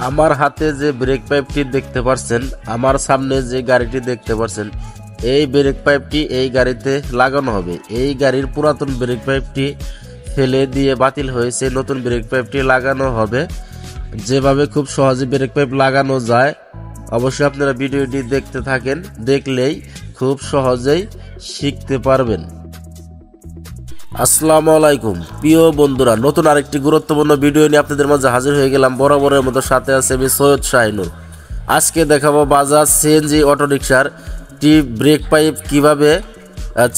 আমার হাতে যে ব্রেক পাইপটি দেখতে পাচ্ছেন, আমার সামনে যে গাড়িটি দেখতে পাচ্ছেন, এই ব্রেক পাইপটি এই গাড়িতে লাগানো হবে। এই গাড়ির পুরাতন ব্রেক পাইপটি ফেলে দিয়ে বাতিল হয়েছে, নতুন ব্রেক পাইপটি লাগানো হবে। যেভাবে খুব সহজে ব্রেক পাইপ লাগানো যায়, অবশ্যই আপনারা ভিডিওটি দেখতে থাকেন, দেখলেই খুব সহজেই শিখতে পারবেন। আসসালামু আলাইকুম প্রিয় বন্ধুরা, নতুন আরেকটি গুরুত্বপূর্ণ ভিডিও নিয়ে আপনাদের মাঝে হাজির হয়ে গেলাম। বরাবরের মতো সাথে আছে আমি সৈয়দ শাহিনুর। আজকে দেখাবো বাজাজ সিএনজি অটোরিকশার ব্রেক পাইপ কিভাবে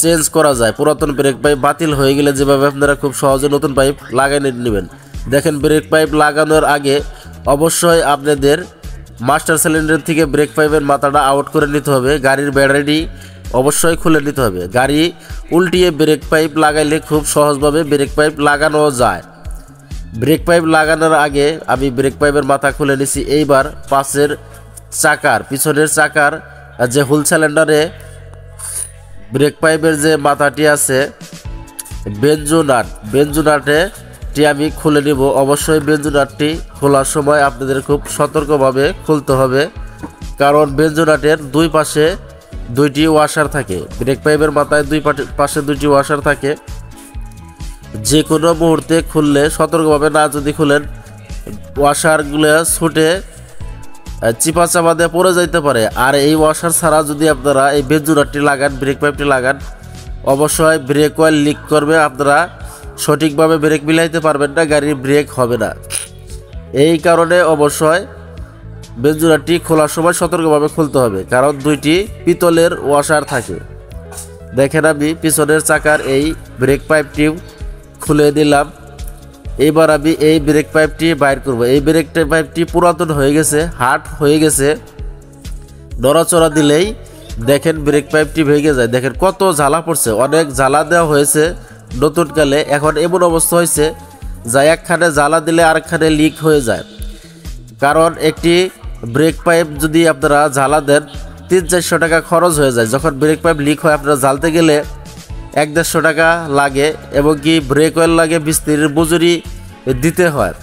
চেঞ্জ করা যায়। পুরাতন ব্রেক পাইপ বাতিল হয়ে গেলে যেভাবে আপনারা খুব সহজে নতুন পাইপ লাগিয়ে নেবেন। দেখেন, ব্রেক পাইপ লাগানোর আগে অবশ্যই আপনাদের মাস্টার সিলিন্ডার থেকে ব্রেক পাইপের মাথাটা আউট করে নিতে হবে। গাড়ির ব্যাটারি অবশ্যই খুলে নিতে হবে। গাড়ি উল্টিয়ে ব্রেক পাইপ লাগাইলে খুব সহজভাবে ব্রেক পাইপ লাগানো যায়। ব্রেক পাইপ লাগানোর আগে আমি ব্রেক পাইপের মাথা খুলে নিছি। এইবার পিছনের চাকার যে হুইল সিলিন্ডারে ব্রেক পাইপের যে মাথাটি আছে, বেঞ্জু নাটটি আমি খুলে নিব। অবশ্যই বেঞ্জু নাটটি খোলার সময় আপনাদের খুব সতর্কভাবে খুলতে হবে, কারণ বেঞ্জু নাটের দুই পাশে দুইটি ওয়াশার থাকে। ব্রেক পাইপের মাথায় দুই পাশে দুইটি ওয়াশার থাকে। যে কোনো মুহূর্তে খুললে, সতর্কভাবে না যদি খুলেন, ওয়াশারগুলো ছুটে চিপা চাপা দিয়ে পড়ে যাইতে পারে। আর এই ওয়াশার ছাড়া যদি আপনারা এই বেঞ্জু নাটটি লাগান, ব্রেক পাইপটি লাগান, অবশ্যই ব্রেক অয়েল লিক করবে। আপনারা সঠিকভাবে ব্রেক মিলাইতে পারবেন না, গাড়ির ব্রেক হবে না। এই কারণে অবশ্যই বেঞ্জু নাটটি খোলার সময় সতর্কভাবে খুলতে হবে, কারণ দুইটি পিতলের ওয়াশার থাকে। দেখেন, আমি পিছনের চাকার এই ব্রেক পাইপটি খুলে দিলাম। এইবার আমি এই ব্রেক পাইপটি বাইর করব। এই ব্রেক পাইপটি পুরাতন হয়ে গেছে, হার্ড হয়ে গেছে। নড়াচড়া দিলেই দেখেন ব্রেক পাইপটি ভেঙে যায়। দেখেন কত জ্বালা পড়ছে, অনেক জ্বালা দেওয়া হয়েছে নতুনকালে। এখন এমন অবস্থা হয়েছে যা একখানে জ্বালা দিলে আরেকখানে লিক হয়ে যায়। কারণ একটি ব্রেক পাইপ যদি আপনারা জ্বালা দেন, 300-400 টাকা খরচ হয়ে যায়। যখন ব্রেক পাইপ লিক হয়, আপনারা জ্বালতে গেলে 100-150 টাকা লাগে, এবং কি ব্রেক অয়েল লাগে, মিস্ত্রির মজুরি দিতে হয়।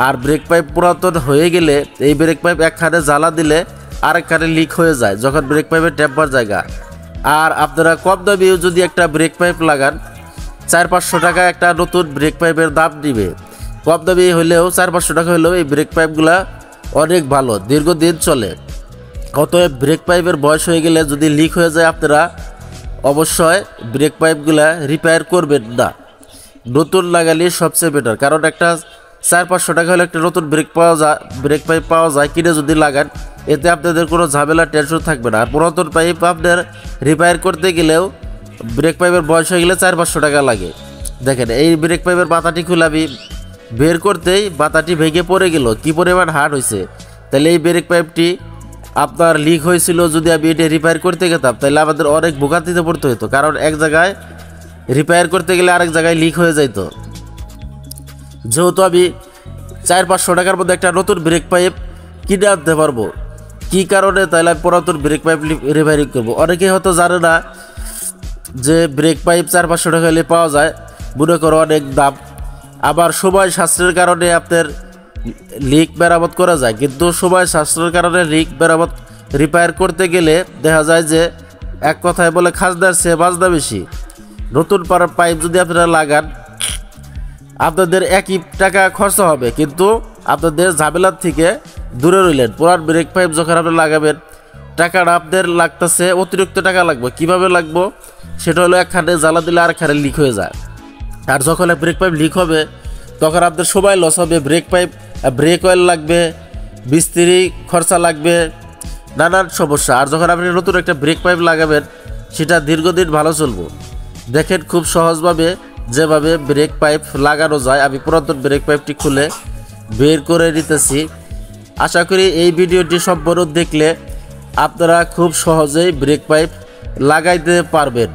আর ব্রেক পাইপ পুরাতন হয়ে গেলে এই ব্রেক পাইপ একখানে জ্বালা দিলে আরেকখানে লিক হয়ে যায়, যখন ব্রেক পাইপের টেম্পার জায়গা। আর আপনারা কম দামিও যদি একটা ব্রেক পাইপ লাগান, 400-500 টাকা একটা নতুন ব্রেক পাইপের দাম দিবে। কম দামি হলেও 400-500 টাকা হলেও এই ব্রেক পাইপগুলা অনেক ভালো, দীর্ঘদিন চলে। অতএব ব্রেক পাইপের বয়স হয়ে গেলে যদি লিক হয়ে যায়, আপনারা অবশ্যই ব্রেক পাইপগুলা রিপেয়ার করবেন না, নতুন লাগালে সবচেয়ে বেটার। কারণ একটা 400-500 টাকা হলে একটা নতুন ব্রেক পাইপ পাওয়া যায়। কিনে যদি লাগান, এতে আপনাদের কোনো ঝামেলা, টেনশন থাকবে না। আর পুরাতন পাইপ আপনার রিপেয়ার করতে গেলেও ব্রেক পাইপের বয়স হয়ে গেলে 400-500 টাকা লাগে। দেখেন, এই ব্রেক পাইপের মাথাটি খুলে আমি বের করতেই মাথাটি ভেঙে পড়ে গেল। কি পরিমাণ হার্ড হয়েছে! তাহলে এই ব্রেক পাইপটি আপনার লিক হয়েছিল, যদি আমি এটা রিপেয়ার করতে গেতাম, তাহলে আমাদের অনেক ভোগান্তিতে পড়তে হতো। কারণ এক জায়গায় রিপেয়ার করতে গেলে আরেক জায়গায় লিক হয়ে যেত। যেহেতু আমি 400-500 টাকার মধ্যে একটা নতুন ব্রেক পাইপ কিনে আনতে পারবো, কি কারণে? তাহলে আমি পুরাতন ব্রেক পাইপ রিপেয়ারিং করবো। অনেকে হয়তো জানে না যে ব্রেক পাইপ 400-500 টাকা হলে পাওয়া যায়, মনে করো অনেক দাম। আবার সময় সাশ্রয়ের কারণে আপনার লিক মেরামত করা যায়, কিন্তু সময় সাশ্রয়ের কারণে লিক মেরামত রিপেয়ার করতে গেলে দেখা যায় যে, এক কথায় বলে, খাজনার চেয়ে বাজনা বেশি। নতুন পাইপ যদি আপনারা লাগান, আপনাদের একই টাকা খরচ হবে, কিন্তু আপনাদের ঝামেলার থেকে দূরে রইলেন। পুরান ব্রেক পাইপ যখন আপনি লাগাবেন, টাকাটা আপনাদের লাগতেছে, অতিরিক্ত টাকা লাগবে। কিভাবে লাগবো? সেটা হলো, একখানে জ্বালা দিলে আরেকখানে লিক হয়ে যায়। আর যখন ব্রেক পাইপ লিক হবে, তখন আপনাদের সময় লস হবে। ব্রেক অয়েল লাগবে, মিস্ত্রি খরচা লাগবে, নানান সমস্যা। আর যখন আপনি নতুন একটা ব্রেক পাইপ লাগাবেন, সেটা দীর্ঘদিন ভালো চলবে। দেখেন, খুব সহজভাবে যেভাবে ব্রেক পাইপ লাগানো যায়, আমি পুরাতন ব্রেক পাইপটি খুলে বের করে নিতেছি। আশা করি এই ভিডিওটি সম্পূর্ণ দেখলে আপনারা খুব সহজেই ব্রেক পাইপ লাগাইতে পারবেন,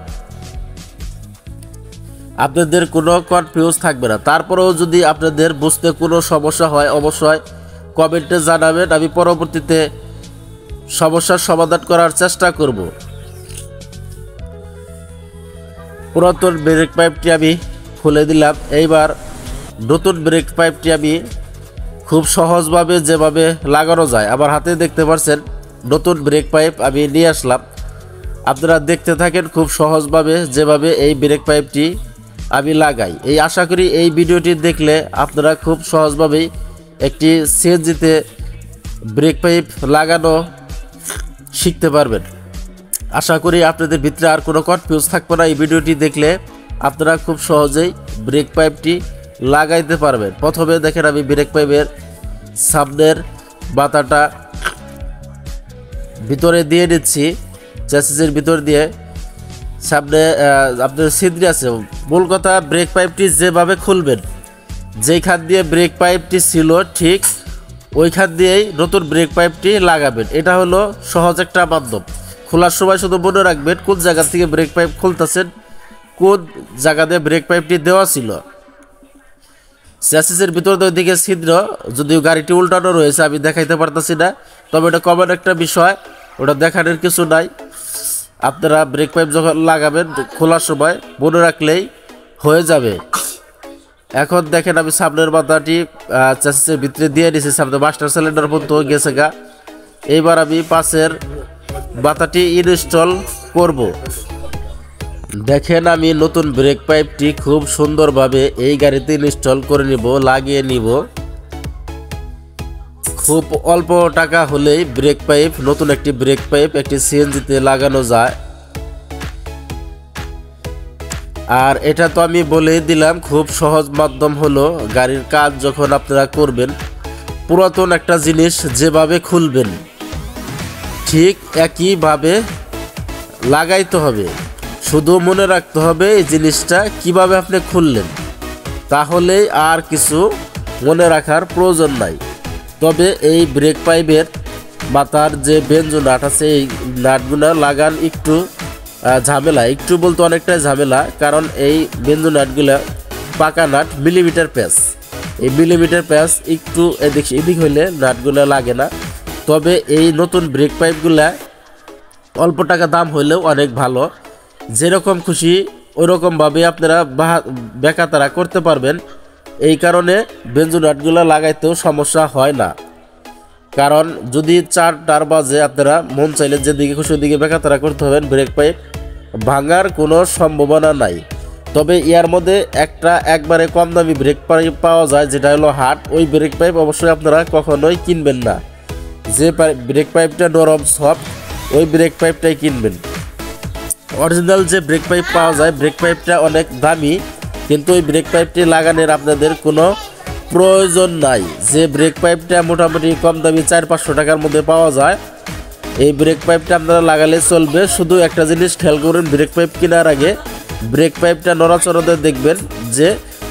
আপনাদের কোনো কনফিউজ থাকবে না। তারপরেও যদি আপনাদের বুঝতে কোনো সমস্যা হয়, অবশ্যই কমেন্টে জানাবেন, আমি পরবর্তীতে সমস্যার সমাধান করার চেষ্টা করব। পুরাতন ব্রেক পাইপটি আমি খুলে দিলাম। এইবার নতুন ব্রেক পাইপটি আমি খুব সহজভাবে যেভাবে লাগানো যায়। আমার হাতে দেখতে পাচ্ছেন নতুন ব্রেক পাইপ আমি নিয়ে আসলাম। আপনারা দেখতে থাকেন খুব সহজভাবে যেভাবে এই ব্রেক পাইপটি আমি লাগাই। এই আশা করি এই ভিডিওটি দেখলে আপনারা খুব সহজভাবেই একটি সিএনজিতে ব্রেক পাইপ লাগানো শিখতে পারবেন। আশা করি আপনাদের ভিতরে আর কোনো কনফিউজ থাকবে না। এই ভিডিওটি দেখলে আপনারা খুব সহজেই ব্রেক পাইপটি লাগাইতে পারবেন। প্রথমে দেখেন আমি ব্রেক পাইপের সামনের মাথাটা ভিতরে দিয়ে নিচ্ছি, চ্যাসিসের ভিতর দিয়ে। সামনে আপনার ছিদ্র আছে। মূল কথা, ব্রেক পাইপটি যেভাবে খুলবেন, যেইখান দিয়ে ব্রেক পাইপটি ছিল ঠিক ওইখান দিয়েই নতুন ব্রেক পাইপটি লাগাবেন। এটা হলো সহজ একটা মাধ্যম। খোলার সময় শুধু মনে রাখবেন কোন জায়গা থেকে ব্রেক পাইপ খুলতেছেন, কোন জায়গা দিয়ে ব্রেক পাইপটি দেওয়া ছিল। চ্যাসিসের ভিতর দিকে ছিদ্র, যদিও গাড়িটি উল্টানো রয়েছে আমি দেখাইতে পারতেছি না, তবে এটা কমন একটা বিষয়, ওটা দেখানোর কিছু নাই। আপনারা ব্রেক পাইপ যখন লাগাবেন খোলার সময় মনে রাখলেই হয়ে যাবে। এখন দেখেন আমি সামনের মাথাটি চ্যাসিসের ভিতরে দিয়ে নিয়েছি, সামনে মাস্টার সিলিন্ডার পর্যন্ত গেছে গা। এইবার আমি পাশের মাথাটি ইনস্টল করব। দেখেন আমি নতুন ব্রেক পাইপটি খুব সুন্দরভাবে এই গাড়িতে ইনস্টল করে নিব, লাগিয়ে নিব। খুব অল্প টাকা হলেই ব্রেক পাইপ, নতুন একটি ব্রেক পাইপ একটি সিএনজিতে লাগানো যায়। আর এটা তো আমি বলেই দিলাম, খুব সহজ মাধ্যম হলো গাড়ির কাজ যখন আপনারা করবেন, পুরাতন একটা জিনিস যেভাবে খুলবেন ঠিক একইভাবে লাগাইতে হবে। শুধু মনে রাখতে হবে এই জিনিসটা কিভাবে আপনি খুললেন, তাহলেই আর কিছু মনে রাখার প্রয়োজন নাই। তবে এই ব্রেক পাইপের মাথার যে বেঞ্জো নাট আছে, এই নাটগুলো লাগান একটু ঝামেলা, একটু বলতে অনেকটাই ঝামেলা। কারণ এই বেঞ্জো নাটগুলো পাকা নাট, মিলিমিটার প্যাচ। এই মিলিমিটার প্যাচ একটু এদিক হইলে নাটগুলো লাগে না। তবে এই নতুন ব্রেক পাইপগুলা অল্প টাকা দাম হইলেও অনেক ভালো। যেরকম খুশি ওইরকমভাবে আপনারা বেকাতারা করতে পারবেন। এই কারণে বেঞ্জো নাটগুলো লাগাইতেও সমস্যা হয় না। কারণ যদি 4টার বাজে আপনারা মন চাইলে যেদিকে খুশি ওদিকে বেকাতারা করতে হবেন, ব্রেক পাইপ ভাঙার কোনো সম্ভাবনা নাই। তবে ইয়ার মধ্যে একবারে কম দামি ব্রেক পাইপ পাওয়া যায়, যেটা হলো হার্ড। ওই ব্রেক পাইপ অবশ্যই আপনারা কখনোই কিনবেন না। যে ব্রেক পাইপটা নরম সফট, ওই ব্রেক পাইপটাই কিনবেন। অরিজিনাল যে ব্রেক পাইপ পাওয়া যায়, ব্রেক পাইপটা অনেক দামি, কিন্তু ওই ব্রেক পাইপটি লাগানোর আপনাদের কোনো প্রয়োজন নাই। যে ব্রেক পাইপটা মোটামুটি কম দামি 400-500 টাকার মধ্যে পাওয়া যায়, এই ব্রেক পাইপটা আপনারা লাগালে চলবে। শুধু একটা জিনিস খেয়াল করুন, ব্রেক পাইপ কেনার আগে ব্রেক পাইপটা নড়াচড়াতে দেখবেন যে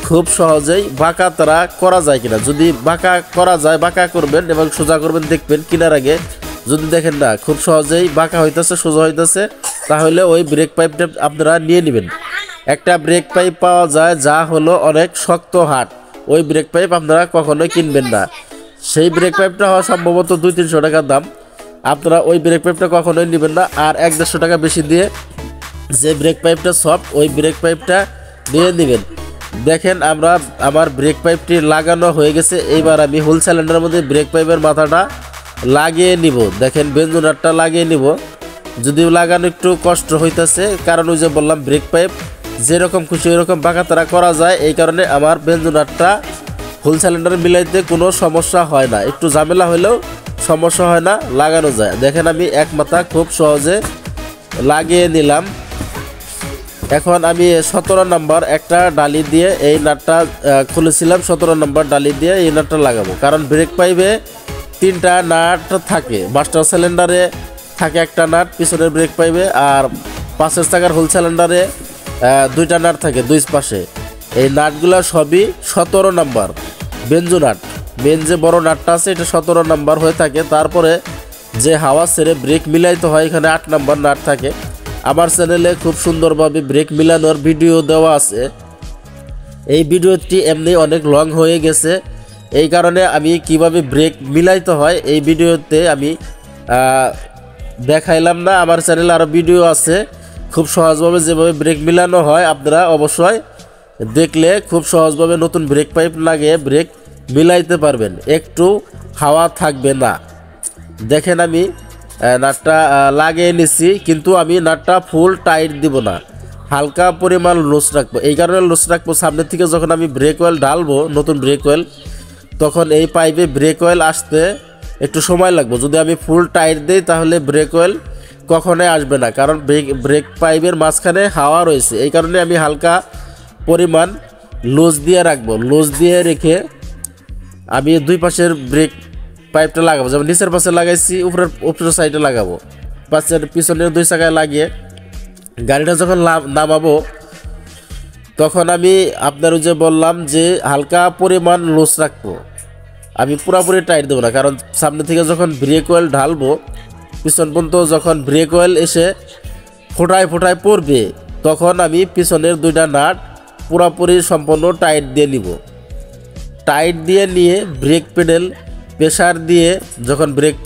খুব সহজেই বাঁকা তারা করা যায় কিনা। যদি বাঁকা করা যায়, বাঁকা করবেন এবং সোজা করবেন, দেখবেন কেনার আগে যদি দেখেন না খুব সহজেই বাঁকা হইতেছে, সোজা হইতেছে, তাহলে ওই ব্রেক পাইপটা আপনারা নিয়ে নেবেন। একটা ব্রেক পাইপ পাওয়া যায় যা হলো অনেক শক্ত হার্ড, ওই ব্রেক পাইপ আপনারা কখনোই কিনবেন না। সেই ব্রেক পাইপটা হওয়া সম্ভবত 200-300 টাকার দাম। আপনারা ওই ব্রেক পাইপটা কখনোই নেবেন না। আর 100-150 টাকা বেশি দিয়ে যে ব্রেক পাইপটা সফট, ওই ব্রেক পাইপটা নিয়ে নেবেন। দেখেন আমার ব্রেক পাইপটি লাগানো হয়ে গেছে। এইবার আমি হুইল সিলিন্ডারের মধ্যে ব্রেক পাইপের মাথাটা লাগিয়ে নিব। দেখেন বেঞ্জো নাটটা লাগিয়ে নিব। যদিও লাগানো একটু কষ্ট হইতেছে, কারণ ওই যে বললাম ব্রেক পাইপ যেরকম খুশি ওইরকম বাঁকাতারা করা যায়। এই কারণে আমার বেঞ্জো নাটটা হুইল সিলিন্ডারে মিলাইতে কোনো সমস্যা হয় না। একটু ঝামেলা হলেও সমস্যা হয় না, লাগানো যায়। দেখেন আমি এক মাথা খুব সহজে লাগিয়ে নিলাম। এখন আমি 17 নম্বর একটা ডালি দিয়ে এই নাটটা খুলেছিলাম। 17 নম্বর ডালি দিয়ে এই নাটটা লাগাবো। কারণ ব্রেক পাইপে 3টা নাট থাকে। মাস্টার সিলিন্ডারে থাকে একটা নাট পিছনের ব্রেক পাইপে, আর পাশের চাকার হুইল সিলিন্ডারে 2টা নাট থাকে দুই পাশে। এই নাটগুলো সবই 17 নম্বর বেঞ্জো নাট। মেন যে বড় নাটটা আছে এটা 17 নম্বর হয়ে থাকে। তারপরে যে হাওয়া ছেড়ে ব্রেক মিলাইতে হয়, এখানে 8 নম্বর নাট থাকে। আমার চ্যানেলে খুব সুন্দরভাবে ব্রেক মিলানোর ভিডিও দেওয়া আছে। এই ভিডিওটি এমনি অনেক লং হয়ে গেছে, এই কারণে আমি কিভাবে ব্রেক মিলাইতে হয় এই ভিডিওতে আমি দেখাইলাম না। আমার চ্যানেলে আরও ভিডিও আছে খুব সহজভাবে যেভাবে ব্রেক মিলানো হয়, আপনারা অবশ্যই দেখলে খুব সহজভাবে নতুন ব্রেক পাইপ লাগিয়ে ব্রেক মিলাইতে পারবেন, একটু হাওয়া থাকবে না। দেখেন আমি নাটটা লাগিয়ে নিচ্ছি, কিন্তু আমি নাটটা ফুল টাইট দিব না, হালকা পরিমাণ লুজ রাখবো। এই কারণে লুজ রাখবো, সামনের থেকে যখন আমি ব্রেক অয়েল ঢালবো, নতুন ব্রেক অয়েল, তখন এই পাইপে ব্রেক অয়েল আসতে একটু সময় লাগবে। যদি আমি ফুল টাইট দিই তাহলে ব্রেক অয়েল কখনোই আসবে না, কারণ ব্রেক পাইপের মাঝখানে হাওয়া রয়েছে। এই কারণে আমি হালকা পরিমাণ লুজ দিয়ে রাখবো। লুজ দিয়ে রেখে আমি দুই পাশের ব্রেক পাইপটা লাগাবো, যেমন নিচের পাশে লাগাইছি, উপরের সাইডে লাগাবো। পাশের পিছনের দুই চাকায় লাগিয়ে গাড়িটা যখন নামাবো, তখন আমি আপনার যে বললাম যে হালকা পরিমাণ লুজ রাখবো, আমি পুরোপুরি টাইট দেবো না, কারণ সামনে থেকে যখন ব্রেক অয়েল ঢালবো, পিছন পর্যন্ত যখন ব্রেক অয়েল এসে ফোটায় ফোটায় পড়বে, তখন আমি পিছনের দুইটা নাট পুরোপুরি সম্পূর্ণ টাইট দিয়ে নিব। টাইট দিয়ে নিয়ে ব্রেক পেডেল প্রেসার দিয়ে যখন ব্রেক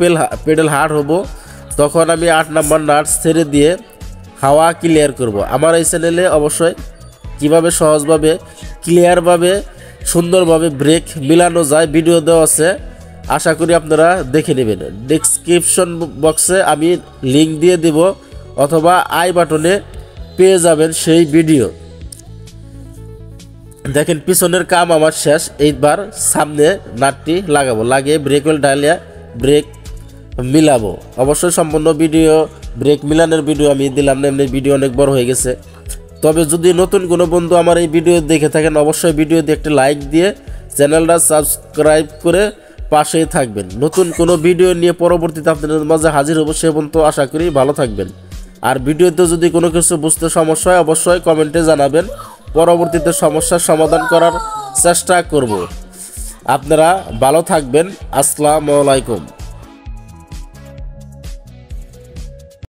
পেডেল হার্ড হবো, তখন আমি 8 নম্বর নাট ছেড়ে দিয়ে হাওয়া ক্লিয়ার করব। আমার এই চ্যানেলে অবশ্যই কিভাবে সহজভাবে ক্লিয়ারভাবে সুন্দরভাবে ব্রেক মিলানো যায় ভিডিও দেওয়া আছে, আশা করি আপনারা দেখে নেবেন। ডেসক্রিপশন বক্সে আমি লিঙ্ক দিয়ে দেব, অথবা আই বাটনে পেয়ে যাবেন সেই ভিডিও। দেখেন পিছনের কাম আমার শেষ, এইবার সামনে নাটটি লাগাবো, লাগিয়ে ব্রেক অয়েল ঢালিয়ে ব্রেক মিলাবো। অবশ্যই সম্পূর্ণ ভিডিও ব্রেক মিলানোর ভিডিও আমি দিলাম না, এমনি ভিডিও অনেক বড় হয়ে গেছে। তবে যদি নতুন কোনো বন্ধু আমার এই ভিডিও দেখে থাকেন, অবশ্যই ভিডিওতে একটা লাইক দিয়ে চ্যানেলটা সাবস্ক্রাইব করে পাশেই থাকবেন। নতুন কোনো ভিডিও নিয়ে পরবর্তীতে আপনাদের মাঝে হাজির হবো, সে পর্যন্ত আশা করি ভালো থাকবেন। আর ভিডিওতে যদি কোনো কিছু বুঝতে সমস্যা হয়, অবশ্যই কমেন্টে জানাবেন, পরবর্তীতে সমস্যার সমাধান করার চেষ্টা করব। আপনারা ভালো থাকবেন। আসসালামু আলাইকুম।